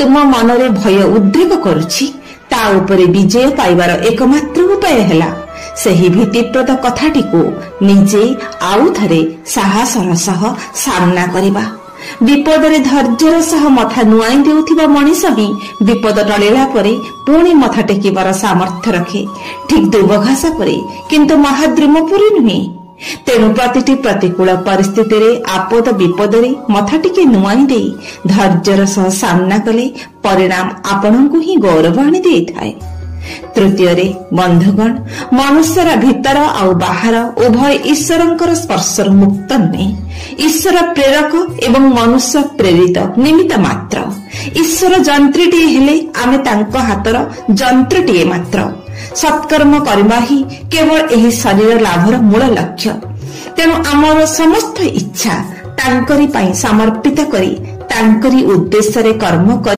तुम मनरे भय उद्रेक करुछि ता उपरे विजय पाइबार एकमात्र उपाय हैला सही भीतिप्रद कथाटी को निजे आउ थरे साहसर सह सामना करिबा। विपदरे धैर्यर सह मथा नुआई देउथिबा मनीष भी विपद टळेला परे पुणी मथा टेकिबार सामर्थ्य रखे ठीक दुर्बघासा परे किंतु महाद्रुम पुरी नुहे। तेणु प्रतिटी प्रतिकूल परिस्थिति रे आपद विपदरे मथा टिके नुआई दे धैर्यर सह सामना कले परिणाम आपणଙ୍କୁ ही गौरव आनी देइथाय। तृतीय रे बंधुगण मनुष्यर भीतर आउ बाहर उभय ईश्वरंकर स्पर्शर मुक्त नुहे। ईश्वर प्रेरक एवं मनुष्य प्रेरित निमित्त मात्र। ईश्वर जंत्रीटीए हेले आमे तांको हातर जंत्रटीए मात्र। सत्कर्म करबा ही केवल एही शरीर लाभर मूल लक्ष्य। तेणु आमर समस्त इच्छा तांकरी पई समर्पित करी तांकरी उद्देश्य रे कर्म